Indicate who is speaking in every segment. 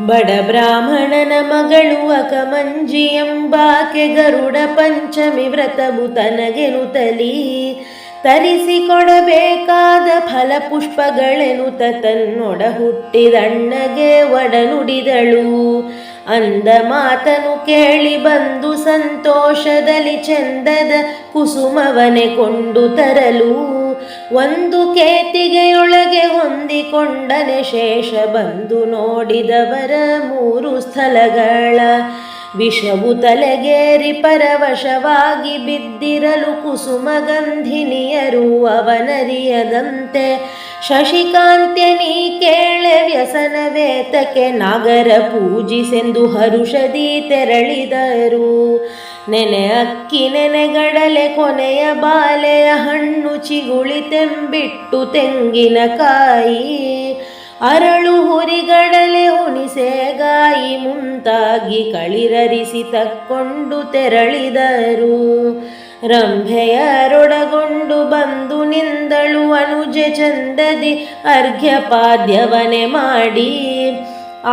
Speaker 1: ಬಡ ಬ್ರಾಹ್ಮಣನ ಮಗಳು ಅಕಮಂಜಿ ಎಂಬಾಕೆ ಗರುಡ ಪಂಚಮಿ ವ್ರತವು ತನಗೆನುತಲಿ ತರಿಸಿಕೊಡಬೇಕಾದ ಫಲಪುಷ್ಪಗಳೆನುತ ತನ್ನೊಡ ಹುಟ್ಟಿದಣ್ಣಗೆ ಒಡನುಡಿದಳು. ಅಂದ ಮಾತನು ಕೇಳಿ ಬಂದು ಸಂತೋಷದಲ್ಲಿ ಚಂದದ ಕುಸುಮವನೆ ಕೊಂಡು ತರಲು ಒಂದು ಕೇತಿಗೆಯೊಳಗೆ ಹೊಂದಿಕೊಂಡನೆ ಶೇಷ ಬಂದು ನೋಡಿದವರ 3 ಸ್ಥಳಗಳ ವಿಷವು ತಲೆಗೇರಿ ಪರವಶವಾಗಿ ಬಿದ್ದಿರಲು ಕುಸುಮಗಂಧಿನಿಯರು ಅವನರಿಯದಂತೆ ಶಶಿಕಾಂತ್ಯ ನೀ ಕೇಳೆ ವ್ಯಸನವೇತಕ್ಕೆ ನಾಗರ ಪೂಜಿಸೆಂದು ಹರುಷದಿ ತೆರಳಿದರು. ನೆನೆ ಅಕ್ಕಿ ನೆನೆಗಡಲೆ ಕೊನೆಯ ಬಾಲೆಯ ಹಣ್ಣು ಚಿಗುಳಿತೆಂಬಿಟ್ಟು ತೆಂಗಿನಕಾಯಿ ಅರಳು ಹುರಿಗಡಲೆ ಹುಣಿಸೆಗಾಯಿ ಮುಂತಾಗಿ ಕಳಿರರಿಸಿ ತಕ್ಕೊಂಡು ತೆರಳಿದರು. ರಂಭೆಯರೊಡಗೊಂಡು ಬಂದು ನಿಂದಳು ಅನುಜೆ ಚಂದದಿ ಅರ್ಘ್ಯಪಾದ್ಯವನೆ ಮಾಡಿ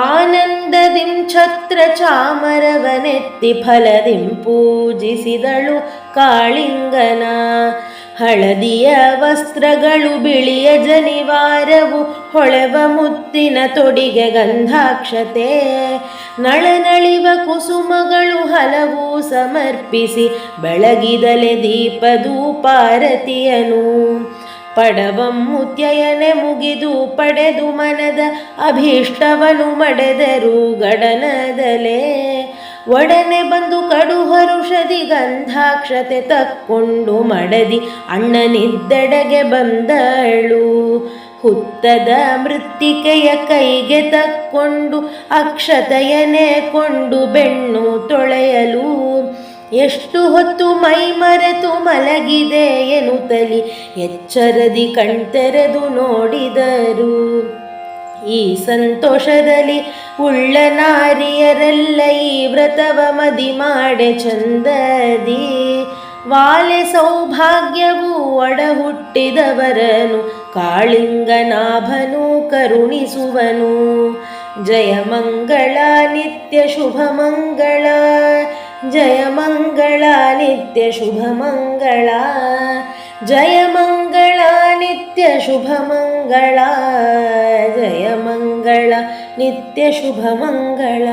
Speaker 1: ಆನಂದದಿಂ ಛತ್ರ ಚಾಮರವನೆತ್ತಿ ಫಲದಿಂ ಪೂಜಿಸಿದಳು ಕಾಳಿಂಗನ. ಹಳದಿಯ ವಸ್ತ್ರಗಳು ಬಿಳಿಯ ಜನಿವಾರವು ಹೊಳೆವ ಮುತ್ತಿನ ತೊಡಿಗೆ ಗಂಧಾಕ್ಷತೆ ನಳನಳಿವ ಕುಸುಮಗಳು ಹಲವು ಸಮರ್ಪಿಸಿ ಬೆಳಗಿದಲೆ ದೀಪದೂಪಾರತಿಯನು. ಪಡವಮ್ಮುತ್ಯಯನೆ ಮುಗಿದು ಪಡೆದು ಮನದ ಅಭೀಷ್ಟವನು ಮಡೆದರು ಗಡನದಲೇ ಒಡನೆ ಬಂದು ಕಡು ಹರುಷದಿ ಗಂಧಾಕ್ಷತೆ ತಕ್ಕೊಂಡು ಮಡದಿ ಅಣ್ಣನಿದ್ದೆಡೆಗೆ ಬಂದಳು. ಹುತ್ತದ ಮೃತ್ತಿಕೆಯ ಕೈಗೆ ತಕ್ಕೊಂಡು ಅಕ್ಷತೆಯನೇ ಕೊಂಡು ಬೆಣ್ಣು ತೊಳೆಯಲು ಎಷ್ಟು ಹೊತ್ತು ಮೈ ಮರೆತು ಮಲಗಿದೆ ಎನ್ನುತ್ತಲಿ ಎಚ್ಚರದಿ ಕಣ್ತೆರೆದು ನೋಡಿದರು. ಈ ಸಂತೋಷದಲ್ಲಿ ಉಳ್ಳ ನಾರಿಯರೆಲ್ಲ ಈ ವ್ರತವ ಮದಿ ಮಾಡೆ ಚಂದದಿ ವಾಲೆ ಸೌಭಾಗ್ಯವು ಒಡ ಹುಟ್ಟಿದವರನು ಕಾಳಿಂಗನಾಭನು ಕರುಣಿಸುವನು. ಜಯ ಮಂಗಳ ನಿತ್ಯ ಶುಭ ಮಂಗಳ, ಜಯ ಮಂಗಳ ನಿತ್ಯ ಶುಭ ಮಂಗಳ, ಜಯ ಮಂಗಳ ನಿತ್ಯ ಶುಭ ಮಂಗಳ, ಜಯ ಮಂಗಳ ನಿತ್ಯ ಶುಭ ಮಂಗಳ.